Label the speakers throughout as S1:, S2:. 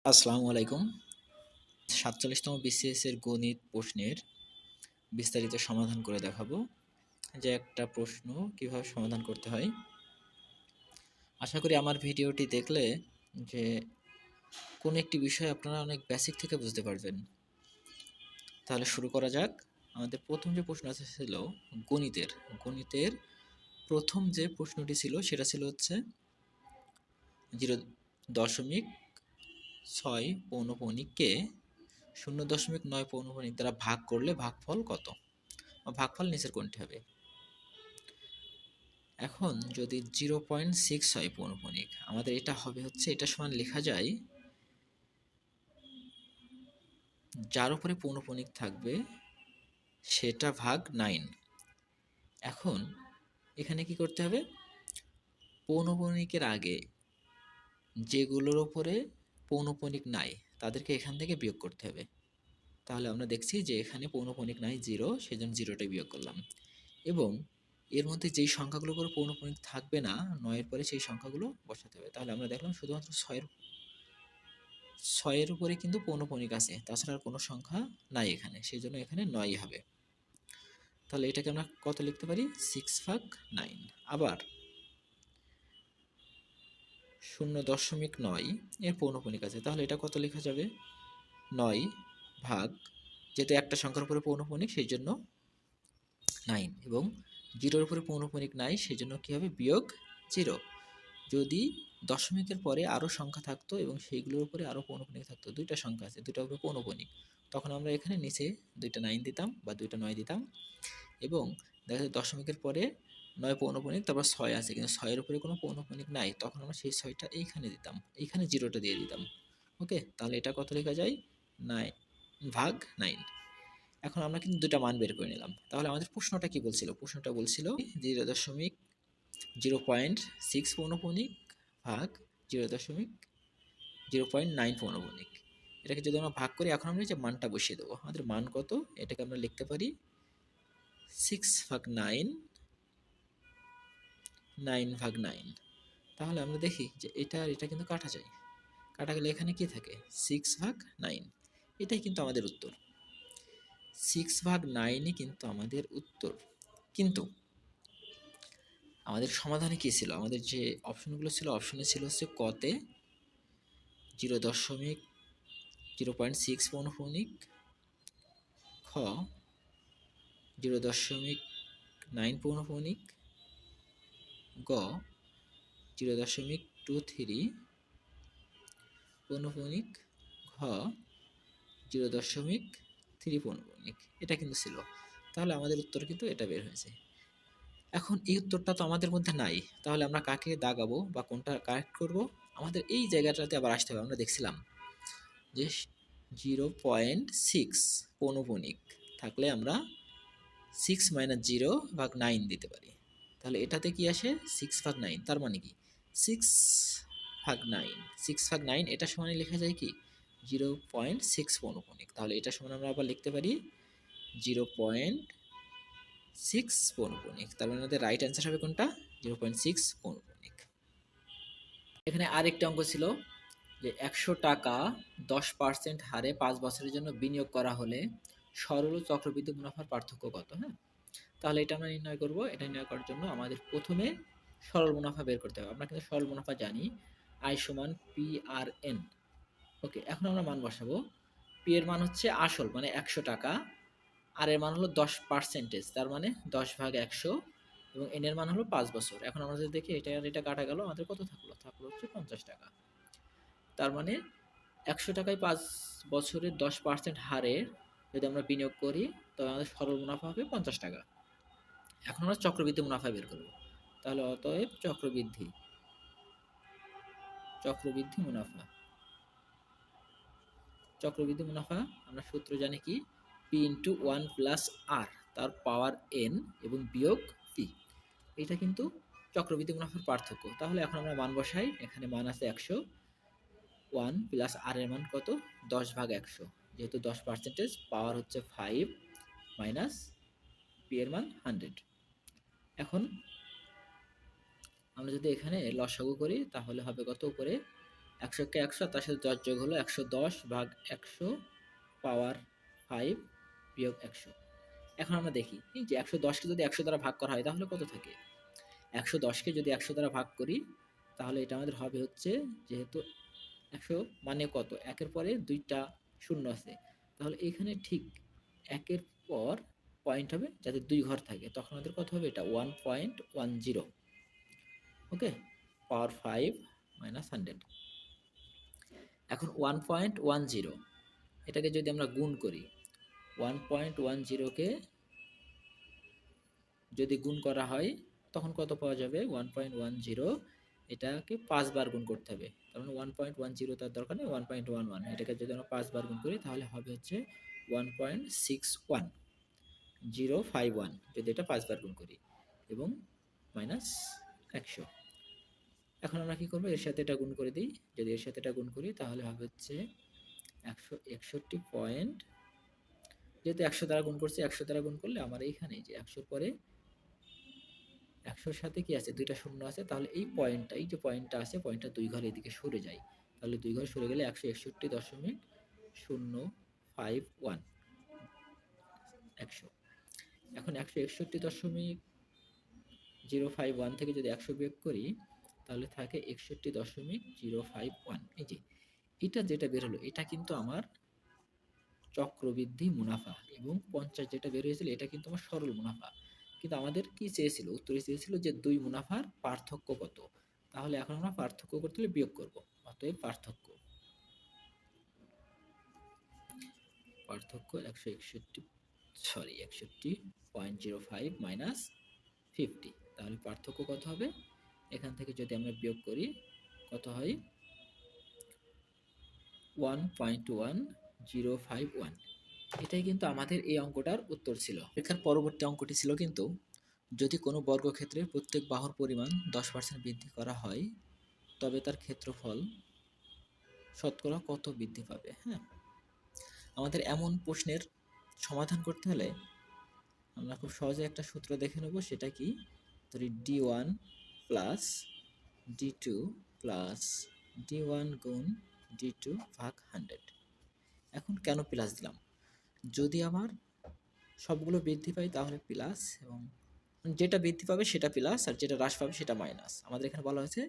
S1: আসসালামু আলাইকুম। ৪৭তম বিসিএস এর গণিত প্রশ্নের বিস্তারিত সমাধান করে দেখাবো। যে একটা প্রশ্ন কিভাবে সমাধান করতে হয়। আশা করি আমার ভিডিওটি দেখলে যে কোনো একটি বিষয় আপনারা অনেক বেসিক থেকে বুঝতে পারবেন। তাহলে শুরু করা যাক। আমাদের প্রথম যে প্রশ্ন ছিল গণিতের। গণিতের প্রথম যে প্রশ্নটি ছিল সেটা ছিল হচ্ছে 0.6 পৌনঃপুনিককে 0.9 পৌনঃপুনিক দ্বারা ভাগ করলে ভাগফল কত? ভাগফল নিচের কোনটি হবে? এখন যদি 0.6 হয় পৌনঃপুনিক, আমাদের এটা হবে হচ্ছে এটা সমান লেখা যায় যার উপরে পৌনঃপুনিক থাকবে সেটা ভাগ 9। এখন এখানে কি করতে হবে? পৌনঃপুনিকের আগে যেগুলোর উপরে পৌনঃপুনিক নাই তাদেরকে এখান থেকে বিয়োগ করতে হবে। তাহলে আমরা দেখছি যে এখানে পৌনঃপুনিক নাই 0, সেজন্য 0টাই বিয়োগ করলাম। এবং এর মধ্যে যেই সংখ্যাগুলোর উপর পৌনঃপুনিক থাকবে না 9 এর পরে সেই সংখ্যাগুলো বসাতে হবে। তাহলে আমরা দেখলাম শুধুমাত্র 6 এর উপরে কিন্তু পৌনঃপুনিক আছে, তাছাড়া আর কোনো সংখ্যা নাই এখানে, সেই জন্য এখানে 9 হবে। তাহলে এটাকে আমরা কত লিখতে পারি? 6/9। আবার 0.9 এর পৌনঃপুনিক আছে, তাহলে এটা কত লেখা যাবে? 9 ভাগ, যেহেতু একটা সংখ্যার উপরে পৌনঃপুনিক সেই জন্য 9, এবং 0-এর উপরে পৌনঃপুনিক নাই সেই জন্য কী হবে? বিয়োগ 0। যদি দশমিকের পরে আরও সংখ্যা থাকতো এবং সেইগুলোর উপরে আরও পৌনঃপুনিক থাকতো, দুইটা সংখ্যা আছে, দুইটার উপরে পৌনঃপুনিক, তখন আমরা এখানে নিচে দুইটা 9 দিতাম বা দুইটা 9 দিতাম। এবং দেখা যায় দশমিকের পরে 9 পৌনঃপুনিক, তারপর 6 আছে, কিন্তু 6-এর উপরে কোনো পৌনঃপুনিক নাই, তখন আমরা সেই 6টা এইখানে দিতাম, এইখানে 0টা দিয়ে দিতাম। ওকে, তাহলে এটা কত লেখা যায়? 9/9। এখন আমরা কিন্তু দুটা মান বের করে নিলাম। তাহলে আমাদের প্রশ্নটা কি বলছিল? প্রশ্নটা বলছিল 0.6 পৌনঃপুনিক ভাগ 0.9 পৌনঃপুনিক। এটাকে যদি আমরা ভাগ করি, এখন আমরা যে মানটা বসিয়ে দেবো, আমাদের মান কত? এটাকে আমরা লিখতে পারি 6/9, 9/9। তাহলে আমরা দেখি যে এটা আর এটা কিন্তু কাটা যায়, কাটা গেলে এখানে কি থাকে? 6/9। এটাই কিন্তু আমাদের উত্তর। 6/9ই কিন্তু আমাদের উত্তর। কিন্তু আমাদের সমাধানে কি ছিল? আমাদের যে অপশনগুলো ছিল, অপশনে ছিল হচ্ছে কতে 0.6 পৌনঃপুনিক, খ 0.9 পৌনঃপুনিক, গ 0.23 পৌনঃপুনিক, ঘ 0.3 পৌনঃপুনিক। এটা কিন্তু ছিল। তাহলে আমাদের উত্তর কিন্তু এটা বের হয়েছে। এখন এই উত্তরটা তো আমাদের মধ্যে নাই, তাহলে আমরা কাকে দাগাবো বা কোনটা কারেক্ট করব? আমাদের এই জায়গাটাতে আবার আসতে হবে। আমরা দেখছিলাম যে 0.6 পৌনঃপুনিক থাকলে আমরা 6-0/9 দিতে পারি। তাহলে এটাতে কি আসে? 6/9। তার মানে কি 6/9, 6/9 এটা সমানই লেখা যায় কি 0.6 পৌনঃপুনিক। তাহলে এটা সমান আমরা আবার লিখতে পারি 0.6 পৌনঃপুনিক। তার মানে আমাদের রাইট অ্যান্সার হবে কোনটা? 0.6 পৌনঃপুনিক। এখানে আরেকটা অঙ্ক ছিল যে 100 টাকা 10% হারে 5 বছরের জন্য বিনিয়োগ করা হলে সরল ও চক্রবৃদ্ধি মুনাফার পার্থক্য কত? হ্যাঁ, তাহলে এটা আমরা নির্ণয় করব। এটা নির্ণয় করার জন্য আমাদের প্রথমে সরল মুনাফা বের করতে হবে। আমরা কিন্তু সরল মুনাফা জানি, I সমান PRN। ওকে, এখন আমরা মান বসাবো। পি এর মান হচ্ছে আসল মানে 100 টাকা, আর এর মান হলো 10%, তার মানে 10/100, এবং এন এর মান হলো 5 বছর। এখন আমরা যদি দেখি এটা আর এটা কাটা গেল, আমাদের কত থাকলো? থাকলো হচ্ছে 50 টাকা। তার মানে 100 টাকায় 5 বছরের 10% হারে যদি আমরা বিনিয়োগ করি, তবে আমাদের সরল মুনাফা হবে 50 টাকা। এখন আমরা চক্রবৃদ্ধি মুনাফা বের করব। তাহলে অতএব চক্রবৃদ্ধি মুনাফা, চক্রবৃদ্ধি মুনাফা আমরা সূত্র জানি কি পি ইন্টু 1 প্লাস আর, তার পাওয়ার এন এবং বিয়োগ পি। এটা কিন্তু চক্রবৃদ্ধি মুনাফার পার্থক্য। তাহলে এখন আমরা মান বসাই। এখানে মান আছে 100, 1 প্লাস আর এর মান কত? 10/100, যেহেতু 10%, পাওয়ার হচ্ছে 5 মাইনাস পি এর মান 100। এখন আমরা যদি এখানে লসাগু করি তাহলে হবে কত? উপরে 100 কে 100, তার সাথে 10 যোগ হলো 110 ভাগ 100 পাওয়ার 5 বিয়োগ 100। এখন আমরা দেখি এই যে 110কে যদি 100 দ্বারা ভাগ করা হয় তাহলে কত থাকে। 110কে যদি 100 দ্বারা ভাগ করি তাহলে এটা আমাদের হবে হচ্ছে, যেহেতু 100 মানে কত, একের পরে দুইটা শূন্য আছে, তাহলে এখানে ঠিক একের পর পয়েন্ট হবে যাতে দুই ঘর থাকে, তখন আমাদের কত হবে, এটা 1.10। ওকে, পাওয়ার 5 মাইনাস 100। এখন 1.10 এটাকে যদি আমরা গুণ করি, 1.10কে যদি গুণ করা হয় তখন কত পাওয়া যাবে, 1.10 এটাকে 5 বার গুণ করতে হবে, তার মানে 1.10 তার দরকার নেই, 1.11 এটাকে যদি আমরা 5 বার গুণ করি তাহলে হবে হচ্ছে 1.61051 যদি এটা 5 বার গুণ করি, এবং মাইনাস 100। এখন আমরা কি করবো, এর সাথে এটা গুণ করে দিই, যদি এর সাথে এটা গুণ করি তাহলে হবে হচ্ছে 161 পয়েন্ট, যেহেতু 100 দ্বারা গুণ করছি, 100 দ্বারা গুণ করলে আমার এইখানে যে 100 পরে 100-র সাথে কি আছে, দুইটা শূন্য আছে, তাহলে এই পয়েন্টটা, এই যে পয়েন্টটা আছে, পয়েন্টটা দুই ঘর এদিকে সরে যায়, তাহলে দুই ঘর সরে গেলে 161.051 100। এখন 161.051 থেকে যদি 100 বিয়োগ করি তাহলে থাকে 61.051। এই যে এটা যেটা বের হলো এটা কিন্তু আমার চক্রবৃদ্ধি মুনাফা, এবং 50 যেটা বের হয়েছিল এটা কিন্তু আমার সরল মুনাফা। কিন্তু আমাদের কি চেয়েছিল, উত্তরে চেয়েছিল যে দুই মুনাফার পার্থক্য কত, তাহলে এখন আমরা পার্থক্য করতে হলে বিয়োগ করব, অতএব পার্থক্য 61.05 মাইনাস 50, তাহলে পার্থক্য কত হবে, এখান থেকে যদি আমরা বিয়োগ করি কত হয়, 1.1051। এটাই কিন্তু আমাদের এই অঙ্কটার উত্তর ছিল। এখানে পরবর্তী অঙ্কটি ছিল কিন্তু, যদি কোনো বর্গক্ষেত্রের প্রত্যেক বাহুর পরিমাণ 10% বৃদ্ধি করা হয় তবে তার ক্ষেত্রফল শতকরা কত বৃদ্ধি পাবে। হ্যাঁ, আমাদের এমন প্রশ্নের সমাধান করতে হলে আমরা খুব সহজে একটা সূত্র দেখে নেব, সেটা কি, ধরি d1 plus d2 plus d1 গুণ d2 ভাগ 100। এখন কেন প্লাস দিলাম, যদি আমার সবগুলো বৃদ্ধি পায় তাহলে প্লাস, এবং যেটা বৃদ্ধি পাবে সেটা প্লাস, আর যেটা হ্রাস পাবে সেটা মাইনাস। আমাদের এখানে বলা হয়েছে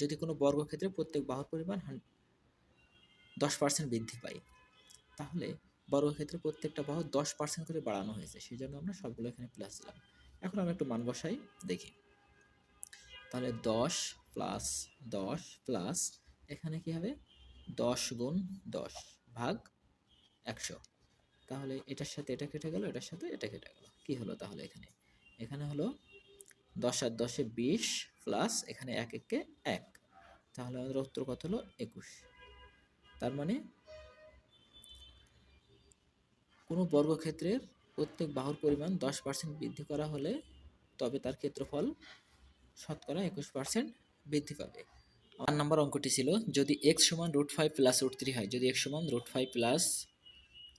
S1: যদি কোনো বর্গক্ষেত্রে প্রত্যেক বাহুর পরিমাণ 10% বৃদ্ধি পায়, তাহলে বর্গক্ষেত্রে প্রত্যেকটা বাহু 10% করে বাড়ানো হয়েছে, সেই জন্য আমরা সবগুলো এখানে প্লাস দিলাম। এখন আমরা একটু মান বসাই দেখি, তাহলে 10 প্লাস 10 প্লাস এখানে কি হবে, 10 গুণ 10 ভাগ 100, তাহলে এটার সাথে এটা কেটে গেল, এটার সাথে এটা কেটে গেল, কি হলো তাহলে এখানে, এখানে হলো 10 আর 10-এ 20 প্লাস এখানে 1 1-এ 1, তাহলে আমাদের উত্তর কত হলো 21। তার মানে কোনো বর্গক্ষেত্রের প্রত্যেক বাহুর পরিমাণ 10% বৃদ্ধি করা হলে তবে তার ক্ষেত্রফল শতকরা 21% বৃদ্ধি পাবে। 8 নম্বর অঙ্কটি ছিল, যদি x সমান √5 প্লাস √3 হয়, যদি x সমান √5 প্লাস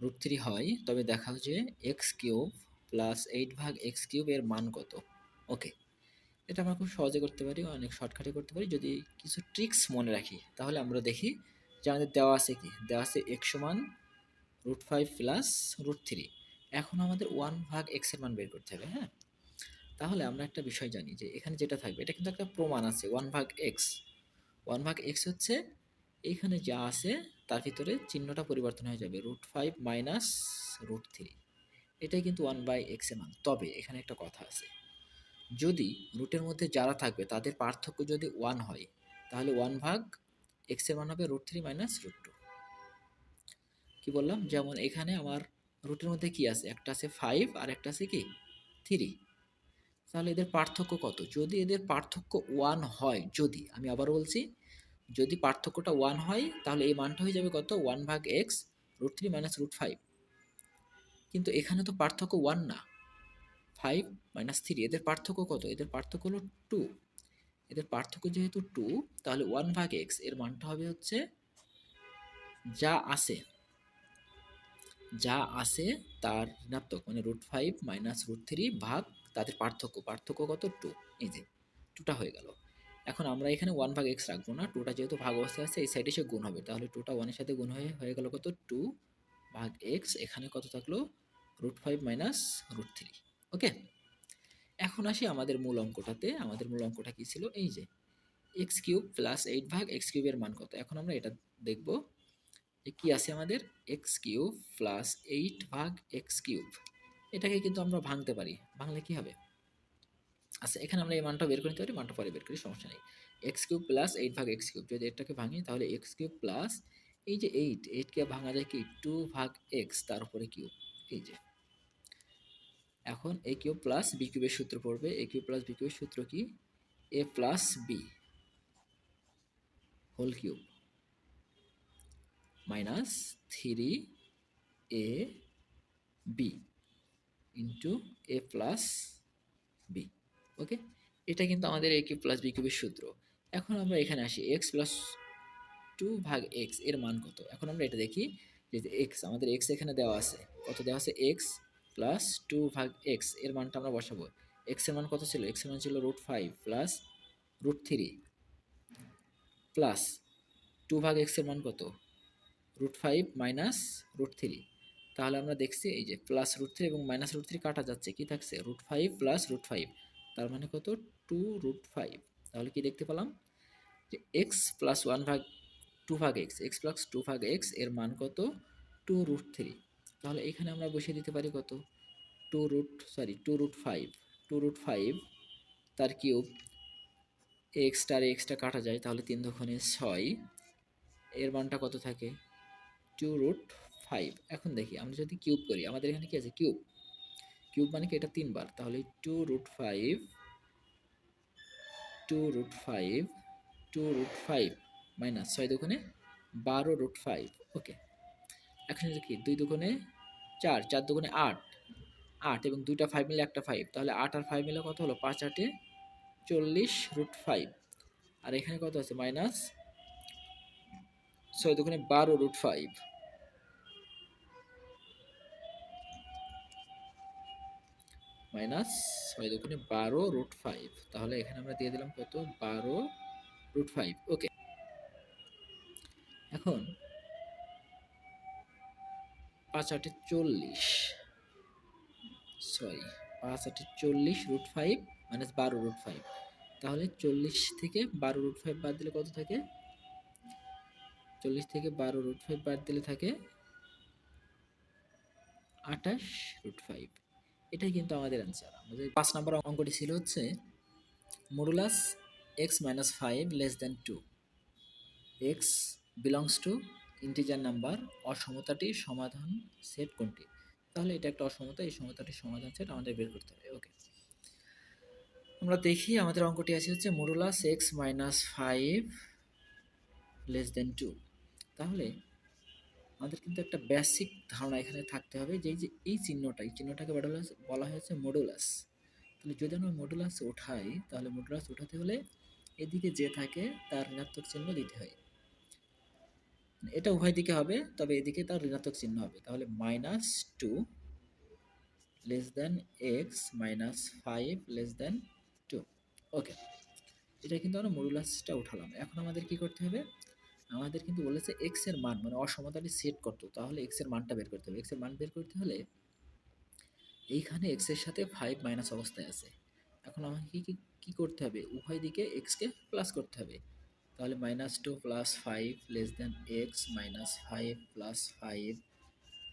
S1: √3 হয় তবে দেখাও যে x কিউব প্লাস 8 ভাগ x কিউব এর মান কত। ওকে, এটা আমরা খুব সহজে করতে পারি, অনেক শর্টকাটে করতে পারি, যদি কিছু ট্রিক্স মনে রাখি তাহলে আমরা দেখি যে আমাদের দেওয়া আছে কি, দেওয়া আছে x সমান √5 প্লাস √3। এখন আমাদের 1 ভাগ x এর মান বের করতে হবে। হ্যাঁ, তাহলে আমরা একটা বিষয় জানি যে এখানে যেটা থাকবে এটা কিন্তু একটা প্রমাণ আছে, 1 ভাগ x, 1 ভাগ x হচ্ছে এইখানে যা আছে তার ভিতরে চিহ্নটা পরিবর্তন হয়ে যাবে, √5 মাইনাস √3, এটাই কিন্তু 1 বাই x এর মান। তবে এখানে একটা কথা আছে, যদি রুটের মধ্যে যারা থাকবে তাদের পার্থক্য যদি 1 হয় তাহলে 1 ভাগ x এর মান হবে √3 মাইনাস √2। কি বললাম, যেমন এখানে আমার রুটের মধ্যে কি আছে, একটা আছে 5 আর একটা আছে কি 3, তাহলে এদের পার্থক্য কত, যদি এদের পার্থক্য 1 হয়, যদি আমি আবার বলছি যদি পার্থক্যটা 1 হয় তাহলে এই মানটা হয়ে যাবে কত, 1 ভাগ x √3 মাইনাস √5, কিন্তু এখানে তো পার্থক্য 1 না, 5 মাইনাস 3, এদের পার্থক্য কত, এদের পার্থক্য হলো 2, এদের পার্থক্য যেহেতু 2 তাহলে 1 ভাগ x এর মানটা হবে হচ্ছে যা আছে, যা আছে তার ঋণাত্মক, মানে √5 মাইনাস √3 ভাগ তাদের পার্থক্য, পার্থক্য কত 2, এই যে 2টা হয়ে গেল। এখন আমরা এখানে 1/x রাখবো না, 2টা যেহেতু ভাগ অবস্থায় আছে এই সাইডে এসে গুণ হবে, তাহলে 2টা 1 এর সাথে গুণ হয়ে গেল কত 2/x, এখানে কত থাকলো √5 মাইনাস √3। ওকে, এখন আসি আমাদের মূল অঙ্কটাতে। আমাদের মূল অঙ্কটা কি ছিল, এই যে x³ প্লাস 8/x³ এর মান কত। এখন আমরা এটা দেখব যে কি আছে আমাদের, x³ প্লাস 8/x³, এটাকে কিন্তু আমরা ভাঙতে পারি। ভাঙলে কি হবে, আচ্ছা এখানে আমরা এই মানটা বের করে নিতে পারি, মানটা পরে বের করি, সমস্যা নেই। x³ প্লাস 8/x³, যদি এটাকে ভাঙি তাহলে x³ প্লাস এই যে 8কে ভাঙা যায় কি 2/x তার উপরে কিউব, এই যে এখন a কিউব প্লাস b কিউবের সূত্র পড়বে, a কিউব প্লাস b কিউবের সূত্র কি, a plus b whole cube minus 3a b into a plus b। Okay, এটা কিন্তু আমাদের a কিউব প্লাস b কিউবের সূত্র। এখন আমরা এখানে আসি, x প্লাস 2/x এর মান কত। এখন আমরা এটা দেখি যে x, আমাদের x এখানে দেওয়া আছে, কত দেওয়া আছে, x প্লাস 2/x এর মানটা আমরা বসাবো। x এর মান কত ছিল, x এর মান ছিল √5 প্লাস √3 প্লাস 2/x এর মান কত, √5 মাইনাস √3। তাহলে আমরা দেখছি এই যে প্লাস √3 এবং মাইনাস √3 কাটা যাচ্ছে, কি থাকছে √5 প্লাস √5, তার মানে কত 2√5। তাহলে কি দেখতে পেলাম যে x plus 2/x, x plus 2/x এর মান কত 2√3। তাহলে এখানে আমরা বসিয়ে দিতে পারি কত 2√5 তার কিউব, এক্সটা কাটা যায়, তাহলে 3 দুগুণে 6, এর মানটা কত থাকে 2√5। এখন দেখি আমরা যদি কিউব করি, আমাদের এখানে কি আছে কিউব, কিউব মানে কি এটা 3 বার, তাহলে 2√5 মাইনাস 6 দুগুণে 12√5। ওকে, এখন যদি কি 2 দুগুণে 4, 4 দুগুণে 8, 8 এবং 2টা 5 মিলে একটা 5, তাহলে 8 আর 5 মিলে কত হলো 5 8 এ 40√5। আর এখানে কত আছে মাইনাস 6 দুগুণে 12√5 মাইনাস 6 দুগুণে 12√5, তাহলে এখানে আমরা দিয়ে দিলাম কত 12√5। ওকে, এখন 5 8 40, সরি 5 8 40√5 মাইনাস 12√5, তাহলে 40 থেকে 12√5 বাদ দিলে কত থাকে, 40 থেকে 12√5 বাদ দিলে থাকে 28√5। এটাই কিন্তু আমাদের অ্যান্সার। আমাদের 5 নম্বর অঙ্কটি ছিল হচ্ছে modulus x minus 5 less than 2, x belongs to integer number, অসমতাটির সমাধান সেট কোনটি। তাহলে এটা একটা অসমতা, এই সমতাটির সমাধান সেট আমাদের বের করতে হবে। ওকে, আমরা দেখি আমাদের অঙ্কটি আছে হচ্ছে modulus x minus 5 less than 2। তাহলে আমাদের কিন্তু একটা বেসিক ধারণা এখানে থাকতে হবে যে এই চিহ্নটাকে বলা হয়েছে মডুলাস। তাহলে যদি আমরা মডুলাস উঠাই, তাহলে মডুলাস উঠাতে হলে এদিকে যে থাকে তার ঋণাত্মক চিহ্ন দিতে হয়, এটা উভয় দিকে হবে, তবে এদিকে তার ঋণাত্মক চিহ্ন হবে। তাহলে -2 less than x minus 5 less than 2। ওকে, এটা কিন্তু আমরা মডুলাসটা উঠালাম। এখন আমাদের কি করতে হবে, আমাদের কিন্তু বলেছে এক্স এর মান মানে অসমতাটি সেট করতে, তাহলে এক্স এর মানটা বের করতে হবে। এক্স এর মান বের করতে হলে এইখানে এক্স এর সাথে 5 মাইনাস অবস্থায় আছে, এখন আমাকে কি করতে হবে, উভয় দিকে এক্সকে প্লাস করতে হবে। তাহলে -2 প্লাস 5 লেস দেন x minus 5 plus 5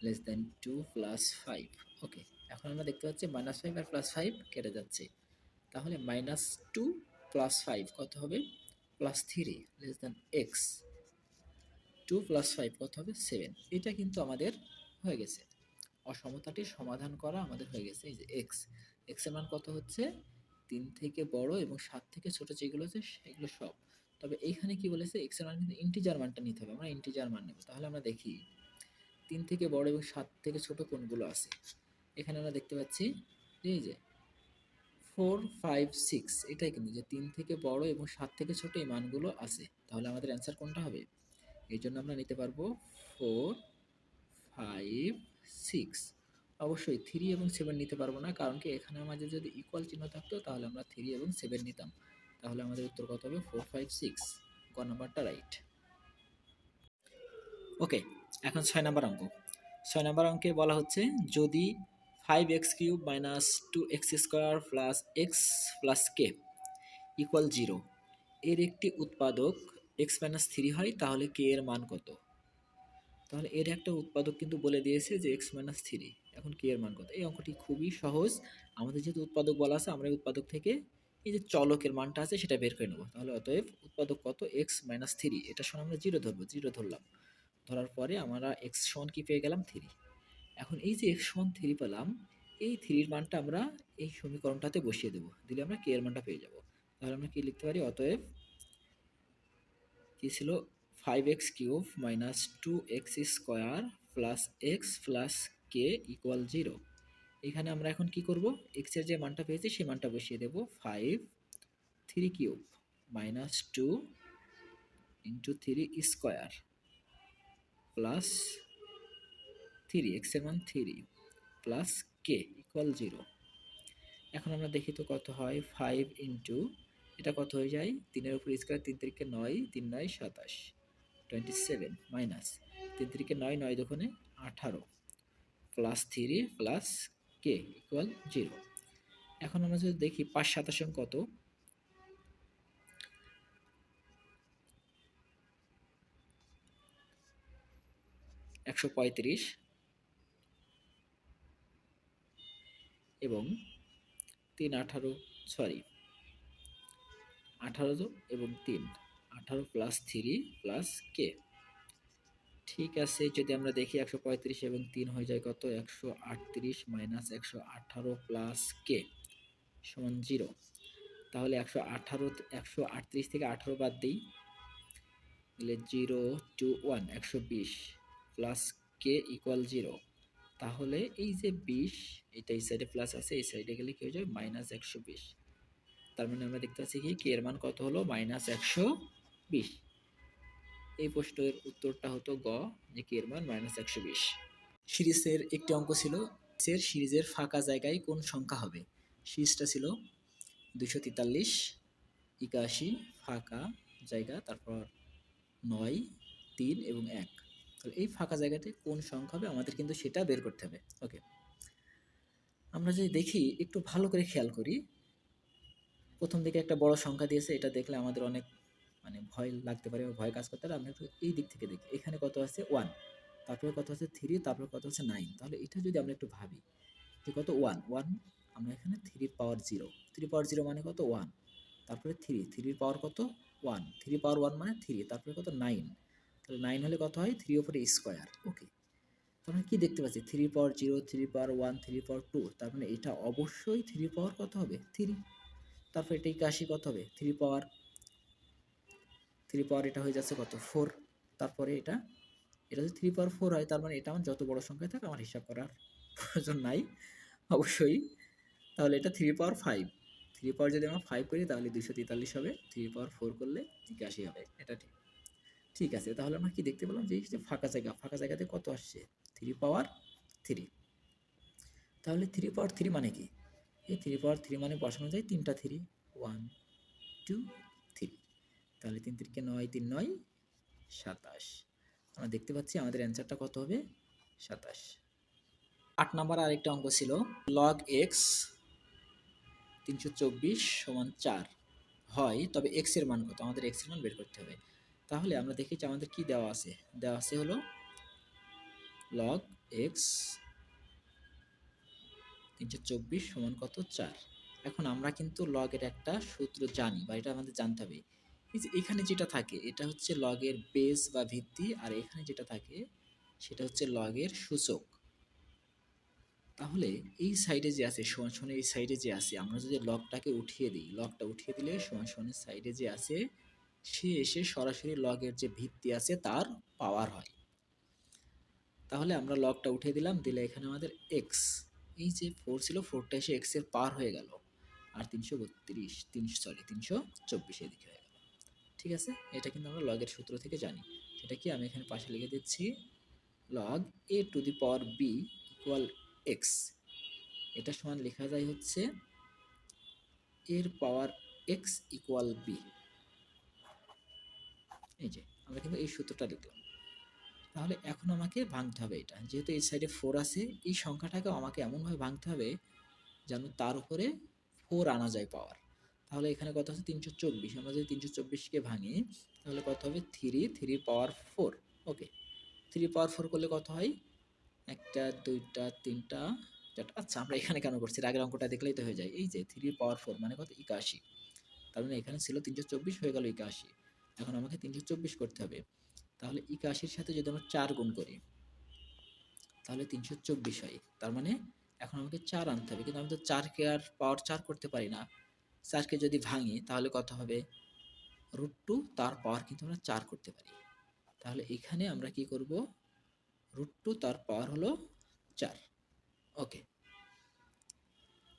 S1: less than 2 plus 5। ওকে, এখন আমরা দেখতে পাচ্ছি -5 আর +5 কেটে যাচ্ছে, তাহলে -2 প্লাস 5 কত হবে +3 লেস দেন এক্স 2 প্লাস 5 কত হবে 7। এটা কিন্তু আমাদের হয়ে গেছে, অসমতাটির সমাধান করা আমাদের হয়ে গেছে। এই যে এক্স এর মান কত হচ্ছে 3 থেকে বড় এবং 7 থেকে ছোট যেগুলো আছে সেগুলো সব। তবে এইখানে কি বলেছে, এক্স এর মান কিন্তু ইন্টিজার মানটা নিতে হবে, আমরা ইন্টিজার মান নেব। তাহলে আমরা দেখি 3 থেকে বড় এবং 7 থেকে ছোট কোনগুলো আছে। এখানে আমরা দেখতে পাচ্ছি এই যে 4 5 6, এটাই কিন্তু যে 3 থেকে বড় এবং 7 থেকে ছোট এই মানগুলো আছে। তাহলে আমাদের অ্যান্সার কোনটা হবে, এই জন্য আমরা নিতে পারবো 4 5 6। অবশ্যই 3 এবং 7 নিতে পারবো না, কারণ কি এখানে আমাদের যদি ইকুয়াল চিহ্ন থাকতো তাহলে আমরা 3 এবং 7 নিতাম। তাহলে আমাদের উত্তর কত হবে? 456। ক নাম্বারটা রাইট। ওকে, এখন 6 নাম্বার অঙ্ক। 6 নাম্বার অঙ্কে বলা হচ্ছে যদি 5x³ minus 2x² plus x plus k equal 0 এর একটি উৎপাদক x-3 হয়, তাহলে কে এর মান কত? তাহলে এর একটা উৎপাদক কিন্তু বলে দিয়েছে যে x-3, এখন কে এর মান কত? এই অঙ্কটি খুবই সহজ। আমাদের যেহেতু উৎপাদক বলা আছে, আমরা এই উৎপাদক থেকে এই যে চলকের মানটা আছে সেটা বের করে নেব। তাহলে অতএব উৎপাদক কত? x-3। এটা সমান আমরা 0 ধরবো, 0 ধরলাম। ধরার পরে আমরা x সমান কি পেয়ে গেলাম? 3। এখন এই যে x সমান 3 পেলাম, এই 3 এর মানটা আমরা এই সমীকরণটাতে বসিয়ে দেব, দিলে আমরা কে এর মানটা পেয়ে যাব। তাহলে আমরা কি লিখতে পারি? অতএব কি ছিল? 5x³ minus 2x² plus x plus k equal 0। এখানে আমরা এখন কি করব? x এর যে মানটা পেয়েছি সেই মানটা বসিয়ে দেব। 5 3³ মাইনাস 2 ইন্টু 3² প্লাস 3, x এর মান 3 প্লাস কে ইকুয়াল 0। এখন আমরা দেখি তো কত হয়। 5 ইন্টু এটা কত হয়ে যায়? 3-এর উপর স্কোয়ার, 3 3 9, 3 9 27, 27 মাইনাস 3 3 9, 9 দুগুণে 18 প্লাস 3 প্লাস কে ইকুয়াল 0। এখন আমরা যদি দেখি 5 27 কত? 135 এবং 3 18 সরি 18 এবং 3 18 প্লাস 3 প্লাস কে। ঠিক আছে, যদি আমরা দেখি 135 এবং 3 হয়ে যায় কত? 138 মাইনাস 118 প্লাস কে সমান 0। তাহলে 138 থেকে 18 বাদ দিই, তাহলে 0 2 1 120 প্লাস কে ইকুয়াল 0। তাহলে এই যে 20, এটা এই সাইডে প্লাস আছে, এই সাইডে গেলে কি হয়ে যাবে? মাইনাস 120। তার মানে আমরা দেখতে পাচ্ছি কি কে এর মান কত হলো? মাইনাস 120। এই প্রশ্নের উত্তরটা হতো গ, যে কে এর মান মাইনাস 120। সিরিজের একটি অঙ্ক ছিল, সিরিজের ফাঁকা জায়গায় কোন সংখ্যা হবে? সিরিজটা ছিল 243, 81, ফাঁকা জায়গা, তারপর 9, 3 এবং 1। তাহলে এই ফাঁকা জায়গাতে কোন সংখ্যা হবে আমাদের কিন্তু সেটা বের করতে হবে। ওকে, আমরা যদি দেখি, একটু ভালো করে খেয়াল করি, প্রথম দিকে একটা বড় সংখ্যা দিয়েছে, এটা দেখলে আমাদের অনেক ভয় লাগতে পারে বা ভয় কাজ করতে পারে। আমরা একটু এই দিক থেকে দেখি, এখানে কত আছে? 1, তারপরে কত আছে? 3, তারপরে কত আছে? 9। তাহলে এটা যদি আমরা একটু ভাবি যে কত? 1 1, আমরা এখানে 3 পাওয়ার 0, 3 পাওয়ার 0 মানে কত? 1, তারপরে 3 3 পাওয়ার কত? 1, 3 পাওয়ার 1 মানে 3, তারপরে কত? 9। তাহলে 9 হলে কত হয়? 3 উপরে স্কোয়ার। ওকে, তো আমরা কি দেখতে পাচ্ছি? 3 পাওয়ার 0, 3 পাওয়ার 1, 3 পাওয়ার 2, তার মানে এটা অবশ্যই 3 পাওয়ার কত হবে? 3। তারপর এটা 81 কত হবে? 3 পাওয়ার এটা হয়ে যাচ্ছে কত? 4। তারপরে এটা যদি 3 পাওয়ার 4 হয়, তার মানে এটা আমার যত বড় সংখ্যা থাকে আমার হিসাব করার প্রয়োজন নাই অবশ্যই। তাহলে এটা 3 পাওয়ার 5, 3 পাওয়ার যদি আমরা 5 করি তাহলে 243 হবে, 3 পাওয়ার 4 করলে 81 হবে। এটা ঠিক ঠিক আছে। তাহলে আমরা কি দেখতে পেলাম যে ফাঁকা জায়গা, ফাঁকা জায়গাতে কত আসছে? 3 পাওয়ার 3। তাহলে 3 পাওয়ার 3 মানে কি? এই 3 পাওয়ার 3 মানে বসানো যায় 3টা 3, 1 2 3। তাহলে 3 3 9, 3 9 27। আমরা দেখতে পাচ্ছি আমাদের অ্যান্সারটা কত হবে? 27। 8 নাম্বার আরেকটা অঙ্ক ছিল, log x 324 সমান 4 হয়, তবে x এর মান কত? আমাদের x এর মান বের করতে হবে। তাহলে আমরা দেখি যে আমাদের কি দেওয়া আছে। দেওয়া আছে হলো log x 324 সমান কত? 4। এখন আমরা কিন্তু log এর একটা সূত্র জানি, বা এটা আমাদের জানতে হবে। এই যে এখানে যেটা থাকে এটা হচ্ছে log এর বেস বা ভিত্তি, আর এখানে যেটা থাকে সেটা হচ্ছে log এর সূচক। তাহলে এই সাইডে যে আছে সমান সমান, এই সাইডে যে আছে, আমরা যদি লগটাকে উঠিয়ে দিই, লগটা উঠিয়ে দিলে সমান সমানের সাইডে যে আছে সে এসে সরাসরি লগের যে ভিত্তি আছে তার পাওয়ার হয়। তাহলে আমরা লগটা উঠিয়ে দিলাম, দিলে এখানে আমাদের এক্স, এই যে 4 ছিল 4টা এসে এক্স এর পাওয়ার হয়ে গেল, আর 324 এদিকে হয়ে গেল। ঠিক আছে, এটা কিন্তু আমরা লগের সূত্র থেকে জানি। সেটা কি? আমি এখানে পাশে লিখে দিচ্ছি, log a to the power b equal x. এটা সমান লেখা যায় হচ্ছে এর পাওয়ার এক্স ইকুয়াল বি। এই যে আমরা কিন্তু এই সূত্রটা লিখলাম। তাহলে এখন আমাকে ভাঙতে হবে এটা, যেহেতু এই সাইডে 4 আছে, এই সংখ্যাটাকেও আমাকে এমনভাবে ভাঙতে হবে যেন তার উপরে 4 আনা যায় পাওয়ার। তাহলে এখানে কত আছে 324, আমরা যদি 324কে ভাঙি তাহলে কত হবে 3 পাওয়ার 4। ওকে, 3 পাওয়ার 4 করলে কত হয়, একটা দুইটা তিনটা চারটা। আচ্ছা আমরা এখানে কেন করছি, আগের অঙ্কটা দেখলেই তো হয়ে যায়। এই যে 3 পাওয়ার 4 মানে কত 81, তার মানে এখানে ছিল 324 হয়ে গেল 81। এখন আমাকে 324 করতে হবে। তাহলে 81-র সাথে যদি আমরা 4 গুণ করি তাহলে 324 হয়। তার মানে এখন আমাকে 4 আনতে হবে, কিন্তু আমি তো 4কে আর পাওয়ার 4 করতে পারি না। 4কে যদি ভাঙি তাহলে কত হবে, √2, তার পাওয়ার কিন্তু আমরা 4 করতে পারি। তাহলে এখানে আমরা কি করব, √2 তার পাওয়ার হলো 4। ওকে,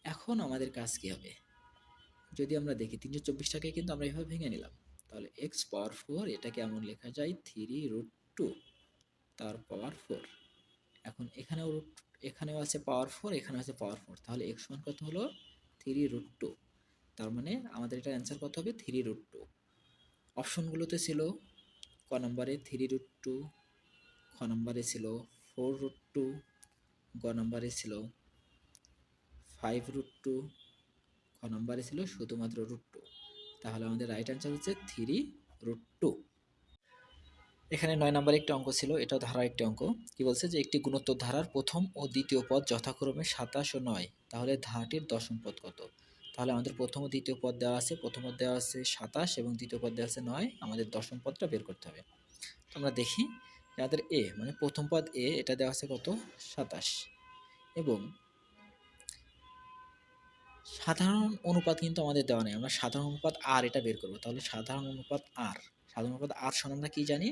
S1: এখন আমাদের কাজ কি হবে, যদি আমরা দেখি 324টাকে কিন্তু আমরা এভাবে ভেঙে নিলাম। তাহলে এক্স পাওয়ার 4 এটাকে এমন লেখা যায় 3√2 তার পাওয়ার 4। এখন এখানেও আছে পাওয়ার 4, এখানেও আছে পাওয়ার 4, তাহলে এক্স সমান কত হলো 3√2। তার মানে আমাদের এটা অ্যান্সার কত হবে 3√2। অপশনগুলোতে ছিল ক নম্বরে 3√2, খ নম্বরে ছিল 4√2, গ নম্বরে ছিল 5√2, খ নম্বরে ছিল শুধুমাত্র √2। তাহলে আমাদের রাইট অ্যান্সার হচ্ছে 3√2। এখানে 9 নম্বরে একটা অঙ্ক ছিল, এটাও ধারার একটি অঙ্ক। কি বলছে যে একটি গুণোত্তর ধারার প্রথম ও দ্বিতীয় পদ যথাক্রমে 27 ও 9, তাহলে ধারাটির দশম পদ কত। তাহলে আমাদের প্রথম ও দ্বিতীয় পদ দেওয়া আছে, প্রথম পদ দেওয়া আছে 27 এবং দ্বিতীয় পদ দেওয়া আছে 9, আমাদের দশম পদটা বের করতে হবে। আমরা দেখি আমাদের এ মানে প্রথম পদ এ, এটা দেওয়া আছে কত 27, এবং সাধারণ অনুপাত কিন্তু আমাদের দেওয়া নেই, আমরা সাধারণ অনুপাত আর এটা বের করব। তাহলে সাধারণ অনুপাত আর, সাধারণ অনুপাত আর সমান আমরা কি জানি,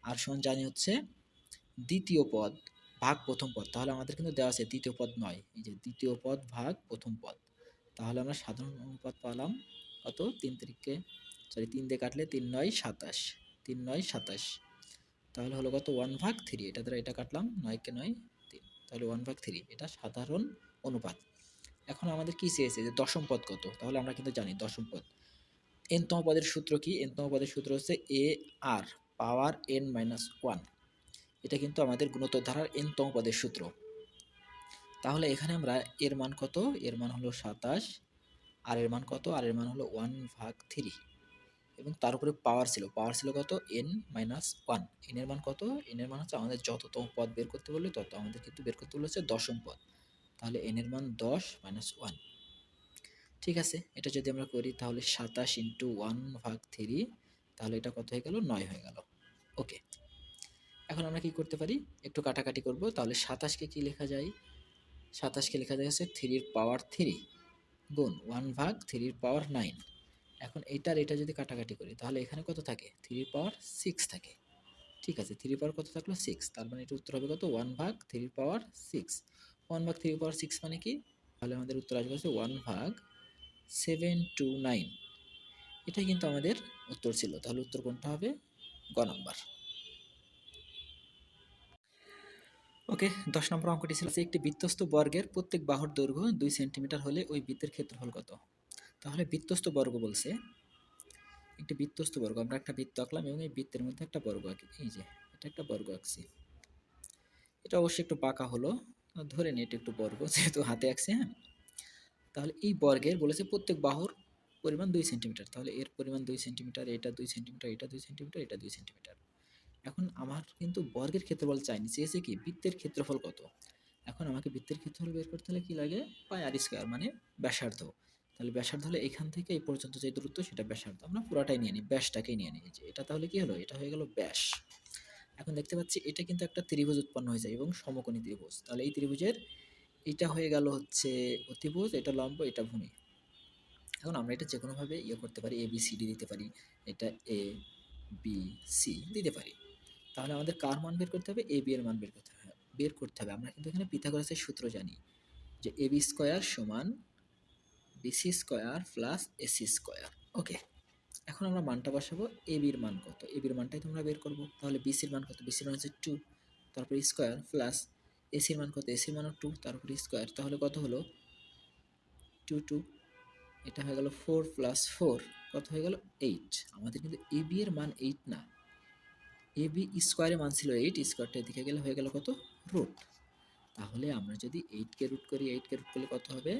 S1: আর সমান জানি হচ্ছে দ্বিতীয় পদ ভাগ প্রথম পদ। তাহলে আমাদের কিন্তু দেওয়া আছে দ্বিতীয় পদ 9, এই যে দ্বিতীয় পদ ভাগ প্রথম পদ। তাহলে আমরা সাধারণ অনুপাত পেলাম কত, 3 দিয়ে কাটলে 3 9 27, 3 9 27, তাহলে হলো কত 1/3। এটা দ্বারা এটা কাটলাম, 9 কে 9 3, তাহলে 1/3 এটা সাধারণ অনুপাত। এখন আমাদের কি চেয়েছে যে দশম পদ কত, তাহলে আমরা কিন্তু জানি দশম পদ n তম পদের সূত্র কি, n তম পদের সূত্র হচ্ছে a r পাওয়ার n-1। এটা কিন্তু আমাদের গুণোত্তর ধারার n তম পদের সূত্র। তাহলে এখানে আমরা এর মান কত, এর মান হলো 27, আর এর মান কত, আর এর মান হলো 1/3, এবং তার উপরে পাওয়ার ছিল কত n-1। n এর মান কত, n এর মান হচ্ছে আমাদের যততম পদ বের করতে বললে তত, আমাদের কিন্তু বের করতে বলেছে দশম পদ। তাহলে n এর মান 10 - 1। ঠিক আছে, এটা যদি আমরা করি তাহলে 27 × 1/3, তাহলে এটা কত হয়ে গেল 9 হয়ে গেল। ওকে, এখন আমরা কি করতে পারি, একটু কাটাকাটি করব। তাহলে 27কে কি লেখা যায়, 27কে লেখা যায় হচ্ছে 3 × 3 গুণ 1/3 9। এখন এইটার এটা যদি কাটাকাটি করি তাহলে এখানে কত থাকে 3 × 6 থাকে। ঠিক আছে, 3 পাওয়ার কত থাকলো 6, তার মানে এটা উত্তর হবে কত 1/3 1/3 মানে কি, তাহলে আমাদের উত্তর আসবে হচ্ছে 1/729। এটাই কিন্তু আমাদের উত্তর ছিল। তাহলে উত্তর কোনটা হবে, গ নাম্বার। ওকে, 10 নম্বর অঙ্কটি ছিল যে একটি বৃত্তস্থ বর্গের প্রত্যেক বাহুর দৈর্ঘ্য 2 সেন্টিমিটার হলে ওই বৃত্তের ক্ষেত্রফল কত। তাহলে বৃত্তস্থ বর্গ বলছে, একটি বৃত্তস্থ বর্গ, আমরা একটা বৃত্ত আঁকলাম এবং এই বৃত্তের মধ্যে একটা বর্গ আঁকি। এই যে এটা একটা বর্গ আঁকছি, এটা অবশ্যই একটু বাঁকা হলো, ধরে নিই এটা একটু বর্গ যেহেতু হাতে আঁকছি। হ্যাঁ, তাহলে এই বর্গের বলেছে প্রত্যেক বাহুর পরিমাণ 2 সেন্টিমিটার, তাহলে এর পরিমাণ 2 সেন্টিমিটার, এটা 2 সেন্টিমিটার, এটা 2 সেন্টিমিটার, এটা 2 সেন্টিমিটার। এখন আমার কিন্তু বর্গের ক্ষেত্রফল চাইনি, চেয়েছে কি বৃত্তের ক্ষেত্রফল কত। এখন আমাকে বৃত্তের ক্ষেত্রফল বের করতে হলে কি লাগে, পাই আর স্কোয়ার মানে ব্যাসার্ধ। তাহলে ব্যাসার্ধ হলে এখান থেকে এই পর্যন্ত যে দূরত্ব সেটা ব্যাসার্ধ, আমরা পুরাটাই নিয়ে নিই, ব্যাসটাকেই নিয়ে নিই। যে এটা তাহলে কি হলো, এটা হয়ে গেল ব্যাস। এখন দেখতে পাচ্ছি এটা কিন্তু একটা ত্রিভুজ উৎপন্ন হয়ে যায় এবং সমকোণী ত্রিভুজ। তাহলে এই ত্রিভুজের এটা হয়ে গেল হচ্ছে অতিভুজ, এটা লম্ব, এটা ভূমি। এখন আমরা এটা যে কোনোভাবে ইয়ে করতে পারি, ABCD দিতে পারি, এটা ABC দিতে পারি। তাহলে আমাদের কার মান বের করতে হবে, AB এর মান বের করতে হবে। আমরা কিন্তু এখানে পিথাগোরাসের সূত্র জানি যে AB² = BC² + AC²। ওকে, এখন আমরা মানটা বসাবো, AB এর মান কত, AB এর মানটাই তোমরা বের করবো। তাহলে BC এর মান কত, BC এর মান হচ্ছে 2, তারপর স্কোয়ার প্লাস AC এর মান কত, AC এর মানও 2, তারপর স্কোয়ার, তাহলে কত হলো 2 2। এটা হয়ে গেল 4 প্লাস 4 কত হয়ে গেল 8। আমাদের কিন্তু এ বি এর মান 8 না, এ বি স্কোয়ারের মান ছিল 8, স্কোয়ারটা এদিকে গেলে হয়ে গেল কত রুট। তাহলে আমরা যদি 8 কে রুট করি, 8 কে রুট করলে কত হবে,